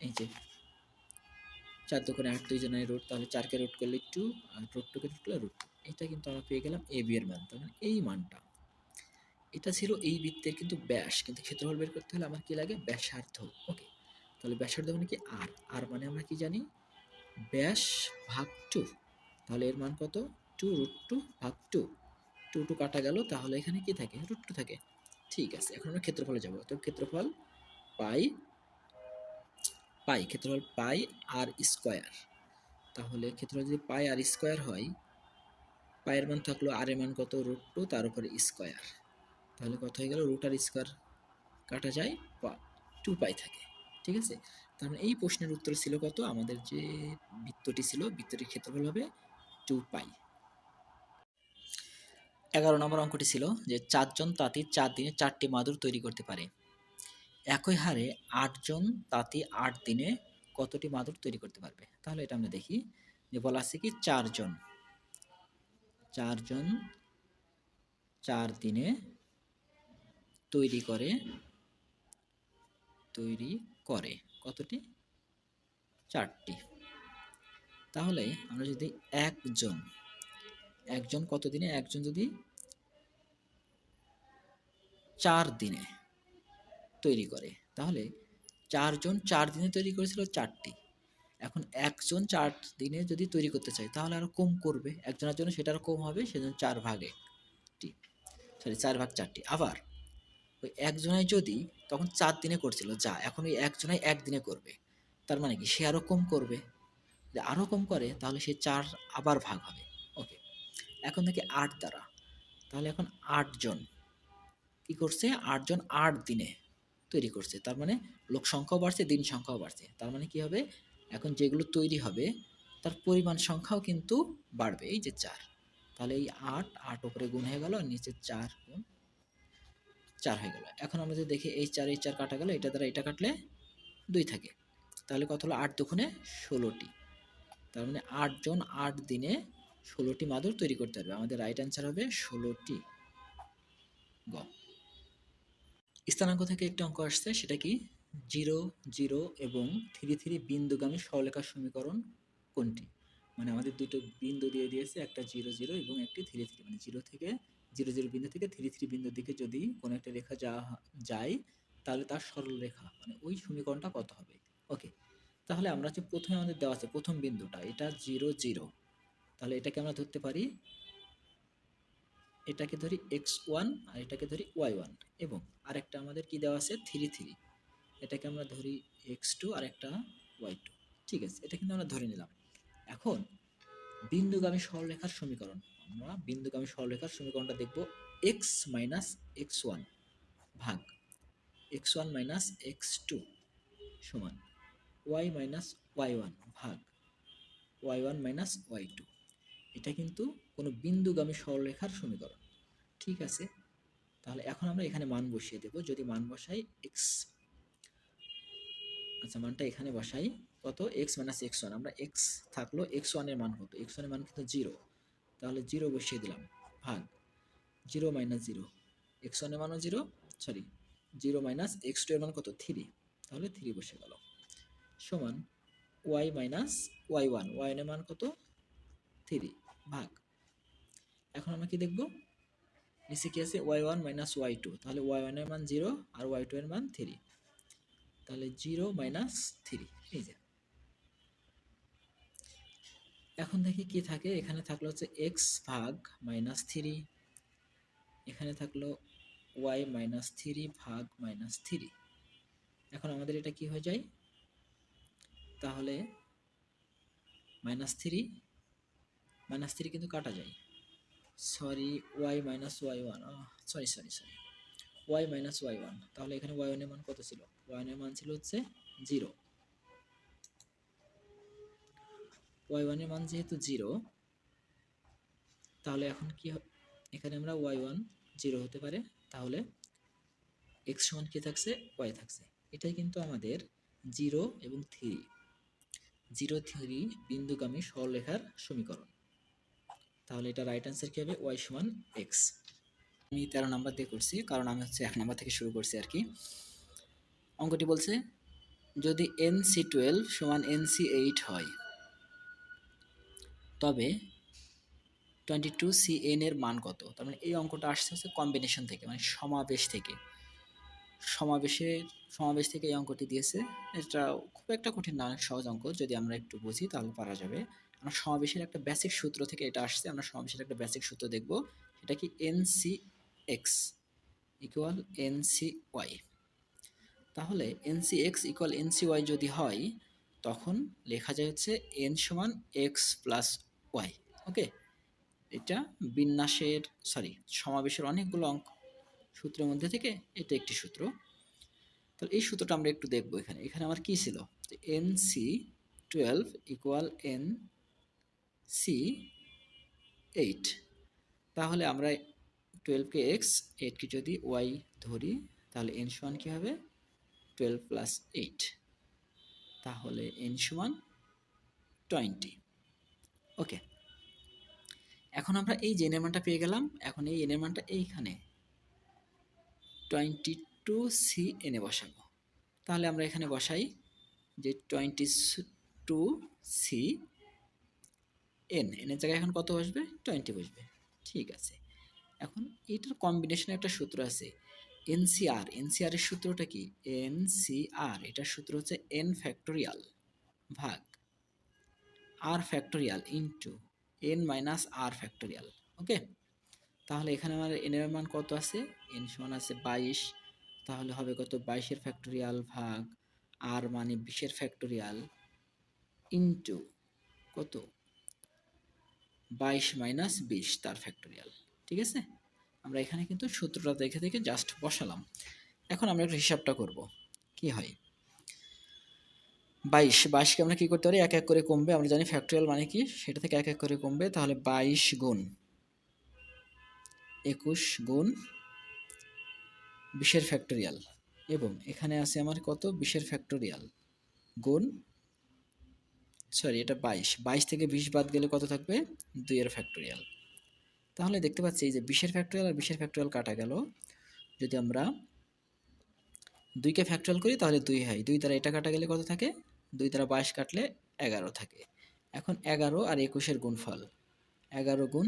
S1: এই যে 4 দুগুণে 8, 2 জনের রুট, তাহলে 4 কে রুট করলে 2 আর রুট 2 কে রুট করলে রুট 2। এটা কিন্তু আমরা পেয়ে গেলাম এ বি এর মান। তার মানে এই মানটা, এটা ছিল এই বৃত্তের কিন্তু ব্যাস, কিন্তু ক্ষেত্রফল বের করতে হলে আমার কি লাগে, ব্যাসার্ধ। ওকে, তাহলে ব্যাসার্ধ মানে কি আর, আর মানে আমরা কি জানি, ব্যাস ভাগ 2। তাহলে এর মান কত, 2 রুট 2 ভাগ 2, 2 2 কাটা গেল, তাহলে এখানে কি থাকে, রুট 2 থাকে। ঠিক আছে, এখন আমরা ক্ষেত্রফলে যাব। তো ক্ষেত্রফল পাই, ক্ষেত্রফল পাই আর স্কোয়ার। তাহলে ক্ষেত্রফল যদি পাই আর স্কোয়ার হয়, পায়ের মান থাকলো, আর এর মান কত, রুট 2 তার উপরে স্কোয়ার। তাহলে কত হয়ে গেল, রুট আর স্কোয়ার কাটা যায়, 2 পাই থাকে। ঠিক আছে, তার মানে এই প্রশ্নের উত্তর ছিল কত, আমাদের যে বৃত্তটি ছিল, বৃত্তটির ক্ষেত্রফল হবে 2 পাই। 11 নম্বর অঙ্কটি ছিল যে 4 জন তাঁতি 4 দিনে 4টি মাদুর তৈরি করতে পারে। একই হারে 8 জন তাঁতি 8 দিনে কতটি মাদুর তৈরি করতে পারবে। তাহলে এটা আমরা দেখি, যে বলা আছে কি 4 জন 4 দিনে তৈরি করে কতটি, 4টি। তাহলে আমরা যদি একজন কত দিনে, একজন যদি 4 দিনে তৈরি করে, তাহলে 4 জন 4 দিনে তৈরি করেছিল 4টি। এখন একজন 4 দিনে যদি তৈরি করতে চায়, তাহলে আরো কম করবে, একজনের জন্য সেটা আরো কম হবে, সেজন্য 4 ভাগে 4 ভাগ 4টি। আবার ওই একজনাই যদি তখন 4 দিনে করছিল যা, এখন ওই একজনাই 1 দিনে করবে, তার মানে কি সে আরো কম করবে, যদি আরো কম করে তাহলে সে 4 আবার ভাগ হবে। ওকে, এখন থেকে 8 দ্বারা, তাহলে এখন 8 জন কি করছে, 8 জন 8 দিনে তৈরি করছে, তার মানে লোক সংখ্যাও বাড়ছে, দিন সংখ্যাও বাড়ছে। তার মানে কি হবে, এখন যেগুলো তৈরি হবে তার পরিমাণ সংখ্যাও কিন্তু বাড়বে, এই যে 4। তাহলে এই 8 উপরে গুণ হয়ে গেল, আর নিচে 4 গুণ 4 হয়ে গেল। এখন আমরা যদি দেখি এই 4 কাটা গেল, এটা দ্বারা এটা কাটলে 2 থাকে, তাহলে কত হলো, 8 দুগুণে 16টি। তার মানে 8 জন 8 দিনে 16টি মাদুর তৈরি করতে পারবে। আমাদের রাইট অ্যান্সার হবে 16টি। গ, স্থানাঙ্ক থেকে একটা অঙ্ক আসছে, সেটা কি 0 0 এবং 3 3 বিন্দুগামী সরলরেখার সমীকরণ কোনটি। মানে আমাদের দুটো বিন্দু দিয়ে দিয়েছে, একটা 0 0 এবং একটি 3 3, মানে 0 থেকে 0 0 বিন্দু থেকে 3 3 বিন্দুর দিকে যদি কোনো একটা রেখা যায়, তাহলে তার সরলরেখা মানে ওই সমীকরণটা কত হবে। ওকে, তাহলে আমরা যে প্রথমে আমাদের দেওয়া আছে প্রথম বিন্দুটা, এটা 0 0, তাহলে এটাকে আমরা ধরতে পারি, এটাকে ধরি x1 আর এটাকে ধরি y1, এবং আরেকটা আমাদের কি দেওয়া আছে 3 3, এটাকে আমরা ধরি x2 আর একটা y2। ঠিক আছে, এটা কিন্তু আমরা ধরে নিলাম। এখন বিন্দুগামী সরলরেখার সমীকরণ, আমরা বিন্দুগামী সরলরেখার সমীকরণটা দেখব, x মাইনাস x1 ভাগ x1 মাইনাস x2 সমান y মাইনাস y1 ভাগ y1 মাইনাস y2। এটা কিন্তু কোনো বিন্দুগামী সরলরেখার সমীকরণ। ঠিক আছে, তাহলে এখন আমরা এখানে মান বসিয়ে দেব। যদি মান বসাই x, আচ্ছা মানটা এখানে বসাই, কত, x মাইনাস x1, আমরা x থাকলো, x1 এর মান কত, x1 এর মান কিন্তু 0, তাহলে 0 বসিয়ে দিলাম, ভাগ 0 মাইনাস 0, x1 এর মানও 0, সরি 0 মাইনাস x2 এর মান কত 3, তাহলে 3 বসে গেল, সমান y মাইনাস y1, y1 এর মান কত 3, ভাগ, এখন আমরা কি দেখব, নিচে কি আছে y1 মাইনাস y2, তাহলে y1 এর মান 0 আর y2 এর মান 3, তাহলে 0 মাইনাস 3, এই যে। এখন দেখি কি থাকে, এখানে থাকলো হচ্ছে x ভাগ মাইনাস 3, এখানে থাকলো y মাইনাস 3 ভাগ মাইনাস 3। এখন আমাদের এটা কি হয়ে যায়, তাহলে মাইনাস 3 কিন্তু কাটা যায়, sorry y minus y1, sorry y minus y1, তাহলে এখানে y1 এর মান কত ছিল, y1 এর মান ছিল হচ্ছে 0, y1 এর মান যেহেতু 0, তাহলে এখন কি এখানে আমরা y1 0 হতে পারে, তাহলে x সমান কি থাকছে, y থাকছে। এটাই কিন্তু আমাদের 0 এবং 3 0 3 বিন্দুগামী সরলরেখার সমীকরণ। তাহলে এটা রাইট অ্যান্সার কী হবে? y সমান x। আমি 13 নাম্বার দিয়ে করছি, কারণ আমি হচ্ছে 1 নাম্বার থেকে শুরু করছি আর কি। অঙ্কটি বলছে যদি NC12 সমান NC8 হয়, তবে 22CN এর মান কত? তার মানে এই অঙ্কটা আসছে হচ্ছে কম্বিনেশন থেকে, মানে সমাবেশ থেকে। সমাবেশ থেকে এই অঙ্কটি দিয়েছে। এটা খুব একটা কঠিন না, অনেক সহজ অঙ্ক, যদি আমরা একটু বুঝি তাহলে পারা যাবে। আমরা সমাবেশের একটা বেসিক সূত্র থেকে এটা আসছে, আমরা সমাবেশের একটা বেসিক সূত্র দেখব। এটা কি NCX ইকুয়াল NCY। তাহলে NCX ইকুয়াল NCY যদি হয়, তখন লেখা যায় হচ্ছে N সমান X প্লাস Y। ওকে, এটা বিন্যাসের সমাবেশের অনেকগুলো অঙ্ক সূত্রের মধ্যে থেকে এটা একটি সূত্র। তাহলে এই সূত্রটা আমরা একটু দেখবো। এখানে আমার কি ছিল? NC12 equal NC8। তাহলে আমরা 12কে x, 8কে যদি y ধরি, তাহলে n সমান কি হবে? 12 প্লাস 8, তাহলে n সমান 20। ওকে, এখন আমরা এই যে n এর মানটা পেয়ে গেলাম। এখন এই n এর মানটা এইখানে 22CN এ বসাবো। তাহলে আমরা এখানে বসাই যে 22CN, n এর জায়গায় এখন কত বসবে? 20 বসবে। ঠিক আছে, এখন এটার কম্বিনেশনে একটা সূত্র আছে NCR। NCR এর সূত্রটা কি? NCR এটার সূত্র হচ্ছে n ফ্যাক্টোরিয়াল ভাগ r factorial into n minus r factorial. Okay, তাহলে এখানে আমার n এর মান কত আছে? n সমান আছে 22। তাহলে হবে কত? 22 এর ফ্যাক্টোরিয়াল ভাগ r মানে 20 এর ফ্যাক্টোরিয়াল ইন্টু কত? 22 মাইনাস 20 তার ফ্যাক্টোরিয়াল। ঠিক আছে, আমরা এখানে কিন্তু সূত্রটা দেখে দেখে জাস্ট বসালাম। এখন আমরা একটু হিসাবটা করব। কি হয়? 22কে আমরা কি করতে পারি? এক এক করে কমবে। আমরা জানি ফ্যাক্টোরিয়াল মানে কি, সেটা থেকে এক এক করে কমবে। তাহলে 22 গুণ 21 গুণ 20 এর ফ্যাক্টোরিয়াল, এবং এখানে আছে আমার কত? 20 এর ফ্যাক্টোরিয়াল গুণ, এটা 22 থেকে 20 বাদ গেলে কত থাকবে? 2 এর ফ্যাক্টোরিয়াল। তাহলে দেখতে পাচ্ছি যে 20 এর ফ্যাক্টোরিয়াল আর 20 এর ফ্যাক্টোরিয়াল কাটা গেল। যদি আমরা 2কে ফ্যাক্টোরিয়াল করি তাহলে 2 হয়। 2 দ্বারা এটা কাটা গেলে কত থাকে? 2 দ্বারা 22 কাটলে 11 থাকে। এখন 11 আর 21 এর গুণফল 11 গুণ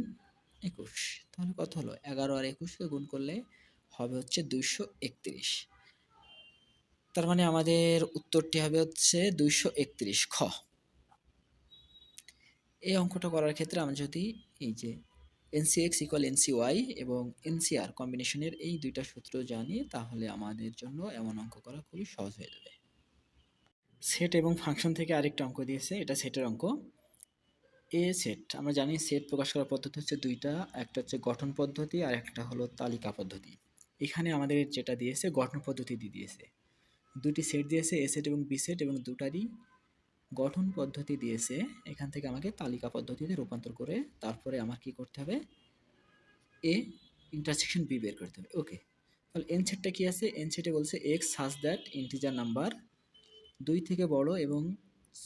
S1: 21, তাহলে কত হলো? 11 আর 21কে গুণ করলে হবে হচ্ছে 231। তার মানে আমাদের উত্তরটি হবে হচ্ছে 231 খ। এই অঙ্কটা করার ক্ষেত্রে আমরা যদি এই যে NCX ইকুয়াল NCY এবং NCR কম্বিনেশনের এই দুইটা সূত্র জানি, তাহলে আমাদের জন্য এমন অঙ্ক করা খুবই সহজ হয়ে যাবে। সেট এবং ফাংশন থেকে আরেকটা অঙ্ক দিয়েছে, এটা সেটের অঙ্ক। এ সেট, আমরা জানি সেট প্রকাশ করার পদ্ধতি হচ্ছে দুইটা, একটা হচ্ছে গঠন পদ্ধতি আর একটা হলো তালিকা পদ্ধতি। এখানে আমাদের যেটা দিয়েছে গঠন পদ্ধতি দিয়েছে। দুটি সেট দিয়েছে, এ সেট এবং বি সেট, এবং দুটারই গঠন পদ্ধতি দিয়েছে। এখান থেকে আমাকে তালিকা পদ্ধতিতে রূপান্তর করে তারপরে আমার কি করতে হবে? এ ইন্টারসেকশন বি বের করতে হবে। ওকে, তাহলে এন সেটটা কি আছে? এন সেটে বলছে x such that integer number 2 থেকে বড় এবং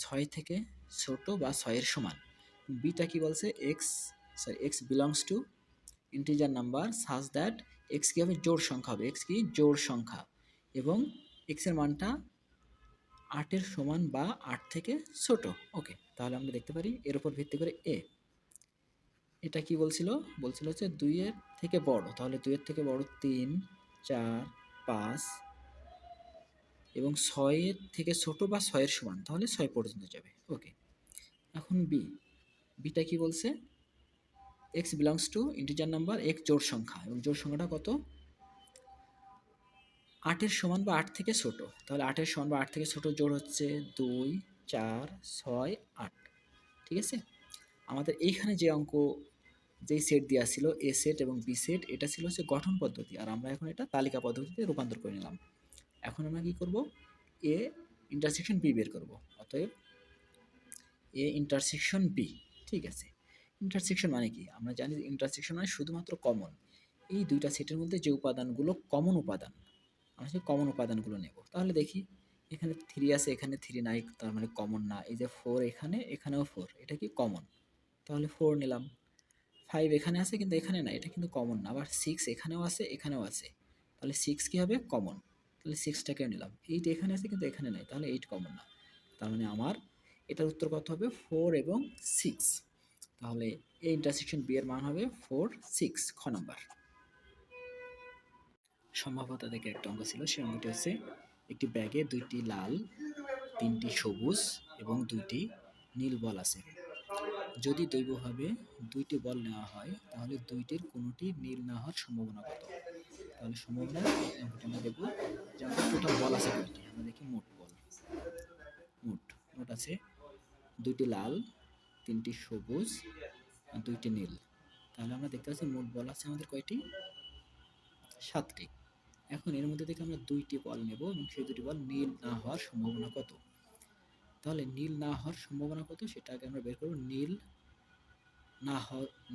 S1: 6 থেকে ছোট বা 6 এর সমান। বিটা কি বলছে? X belongs to integer number such that, x কি হবে? জোড় সংখ্যা হবে। এক্স কি? জোড় সংখ্যা, এবং এক্স এর মানটা 8 এর সমান বা 8 থেকে ছোট। ওকে, তাহলে আমরা দেখতে পারি এর উপর ভিত্তি করে এটা কি বলছিল? বলছিল হচ্ছে 2 এর থেকে বড়, তাহলে 2 এর থেকে বড় 3, 4, 5, এবং 6 এর থেকে ছোট বা 6 এর সমান, তাহলে 6 পর্যন্ত যাবে। ওকে, এখন বিটা কি বলছে? X belongs to integer number, x জোড় সংখ্যা, এবং জোড় সংখ্যাটা কত? 8 এর সমান বা 8 থেকে ছোট। তাহলে 8 এর সমান বা 8 থেকে ছোট জোড় হচ্ছে 2, 4, 6, 8। ঠিক আছে, আমাদের এইখানে যে অঙ্ক, যেই সেট দেওয়া ছিল এ সেট এবং বি সেট, এটা ছিল হচ্ছে গঠন পদ্ধতি, আর আমরা এখন এটা তালিকা পদ্ধতিতে রূপান্তর করে নিলাম। এখন আমরা কি করব? এ ইন্টারসেকশন বি বের করব। অতএব এ ইন্টারসেকশন বি। ঠিক আছে, ইন্টারসেকশন মানে কি? আমরা জানি ইন্টারসেকশন মানে শুধুমাত্র কমন। এই দুইটা সেটের মধ্যে যে উপাদানগুলো কমন উপাদান, আমরা সেই কমন উপাদানগুলো নেব। তাহলে দেখি এখানে 3 আছে, এখানে 3 নাই, তার মানে কমন না। এই যে 4 এখানে, এখানেও 4, এটা কি কমন? তাহলে 4 নিলাম। 5 এখানে আছে কিন্তু এখানে নাই, এটা কিন্তু কমন না। আবার 6 এখানেও আছে, এখানেও আছে, তাহলে 6 কি হবে? কমন। তাহলে 6টাকেও নিলাম। 8 এখানে আছে কিন্তু এখানে নাই, তাহলে 8 কমন না। তার মানে আমার এটার উত্তর কত হবে? 4 এবং 6। তাহলে এই ইন্টারসেকশন বি এর মান হবে 4, 6, খ নাম্বার। সম্ভাব্যতা থেকে একটা অঙ্ক ছিল, সেই অঙ্কটি হচ্ছে একটি ব্যাগে 2টি লাল, 3টি সবুজ এবং 2টি নীল বল আছে। যদি দৈবভাবে 2টি বল নেওয়া হয় তাহলে 2টির কোনোটি নীল না হওয়ার সম্ভাবনা কত? তাহলে সম্ভাবনা অঙ্কটি আমরা দেখব যে আমাদের টোটাল বল আছে কয়টি। আমরা দেখি মোট বল। মোট আছে 2টি লাল, 3টি সবুজ আর 2টি নীল। তাহলে আমরা দেখতে পাচ্ছি মোট বল আছে আমাদের কয়টি? 7টি। এখন এর মধ্যে থেকে আমরা 2টি বল নেব এবং সেই 2টি বল নীল না হওয়ার সম্ভাবনা কত? তাহলে নীল না হওয়ার সম্ভাবনা কত সেটা আগে আমরা বের করব।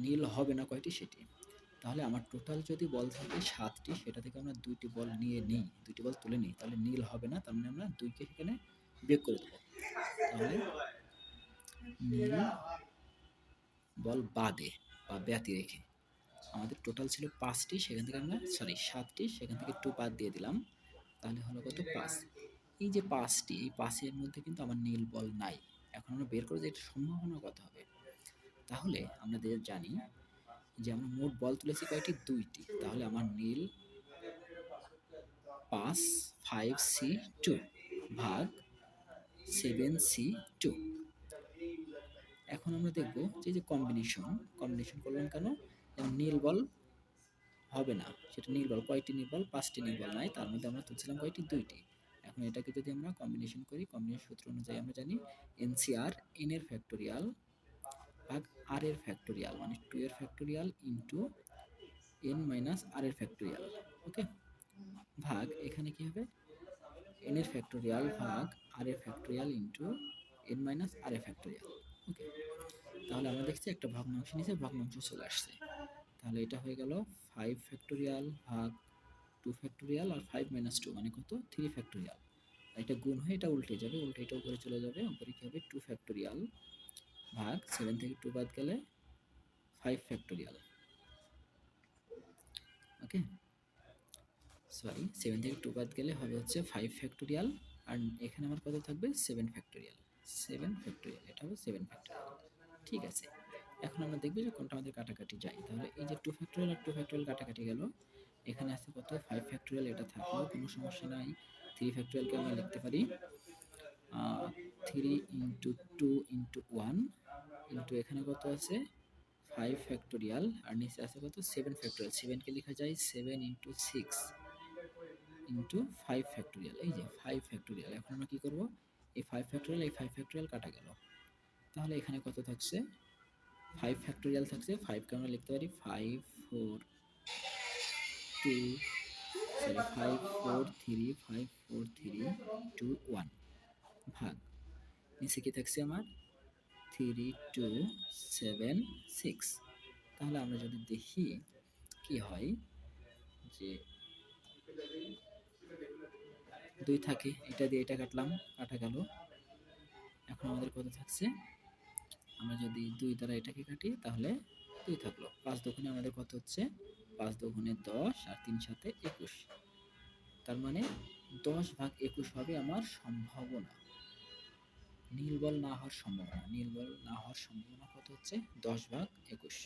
S1: নীল হবে না কয়টি সেটি। তাহলে আমার টোটাল যদি বল থাকে 7টি, সেটা থেকে আমরা 2টি বল নিয়ে নিই, 2টি বল তুলে নিই, তাহলে নীল হবে না। তার মানে আমরা 2কে সেখানে বিয়োগ করে দেবো। তাহলে নীল বল বাদে বা ব্যতি রেখে আমাদের টোটাল ছিল 5টি, সেখান থেকে আমরা 7টি, সেখান থেকে 2 বাদ দিয়ে দিলাম, তাহলে হলো কত? 5। এই যে 5টি, এই 5-এর মধ্যে কিন্তু আমার নীল বল নাই। এখন আমরা বের করব যে এটা সম্ভাবনা কত হবে। তাহলে আমাদের জানি যে আমরা মোট বল তুলেছি কয়টি? 2টি। তাহলে আমার নীল 5, 5C2 ভাগ 7C2। এখন আমরা দেখব যে কম্বিনেশন করলাম কেন? যেমন নীল বল হবে না, সেটা নীল বল কয়টি? নীল বল 5টি নীল বল নাই, তার মধ্যে আমরা তুলছিলাম কয়টি? 2টি। এখন এটাকে যদি আমরা কম্বিনেশন করি, কম্বিনেশন সূত্র অনুযায়ী আমরা জানি NCR, n এর ফ্যাক্টোরিয়াল ভাগ r এর ফ্যাক্টোরিয়াল, মানে 2 এর factorial into n minus r এর ফ্যাক্টোরিয়াল। ওকে, ভাগ এখানে কি হবে? n এর ফ্যাক্টোরিয়াল ভাগ r এর factorial into n minus r এর ফ্যাক্টোরিয়াল। ওকে, তাহলে আমরা দেখছি একটা ভগ্নাংশ নিচে ভগ্নাংশ চলে আসছে। তাহলে এটা হয়ে গেল 5 ফ্যাক্টোরিয়াল ভাগ 2 ফ্যাক্টোরিয়াল আর 5 মাইনাস 2 মানে কত? 3 ফ্যাক্টোরিয়াল। এটা গুণ হয়ে এটা উল্টে যাবে, উল্টে এটা উপরে চলে যাবে, উপরে কি হবে? 2 ফ্যাক্টোরিয়াল ভাগ 7 থেকে 2 বাদ গেলে 5 ফ্যাক্টোরিয়াল। ওকে, সরি, 7 থেকে 2 বাদ গেলে হবে হচ্ছে 5 ফ্যাক্টোরিয়াল, আর এখানে আমার কত থাকবে? 7 ফ্যাক্টোরিয়াল। 7 ফ্যাক্টোরিয়াল, এটা হবে 7 ফ্যাক্টোরিয়াল। ঠিক আছে, এখন আমরা দেখব যে কোনটা আমাদের কাটাকাটি যায়। তাহলে এই যে 2 ফ্যাক্টোরিয়াল আর 2 ফ্যাক্টোরিয়াল কাটাকাটি গেল, এখানে আছে কত? 5 ফ্যাক্টোরিয়াল, এটা থাকলো, কোনো সমস্যা নাই। 3 ফ্যাক্টোরিয়ালকে আমরা লিখতে পারি 3 ইন্টু 2 ইন্টু 1 ইন্টু এখানে কত আছে? 5 ফ্যাক্টোরিয়াল, আর নিচে আছে কত? 7 ফ্যাক্টোরিয়াল। 7কে লেখা যায় 7 ইন্টু 6 ইন্টু 5 ফ্যাক্টোরিয়াল। এই যে 5 ফ্যাক্টোরিয়াল। এখন আমরা কি করব? এই 5 ফ্যাক্টোরিয়াল, এই 5 ফ্যাক্টোরিয়াল কাটা গেল, তাহলে এখানে কত থাকছে? 5 ফ্যাক্টোরিয়াল থাকছে। 5কে আমরা লিখতে পারি 5 4 2 সরি 5 4 3 5 4 3 2 1 ভাগ নিচে কি থাকছে আমার? 3 2 7 6। তাহলে আমরা যদি দেখি কি হয়, যে 2 থাকে, এটা দিয়ে এটা কাটলাম, কাটা গেল। এখন আমাদের কত থাকছে? আমরা যদি 2 দ্বারা এটাকে কাটি তাহলে 2 থাকলো। 5 দুগুণে আমাদের কত হচ্ছে? 5 দুগুণে 10 আর 3 সাথে 21। তার মানে 10 ভাগ 21 হবে আমার সম্ভাবনা। নীল বল না হওয়ার সম্ভাবনা। নীল বল না হওয়ার সম্ভাবনা কত হচ্ছে? 10 ভাগ 21।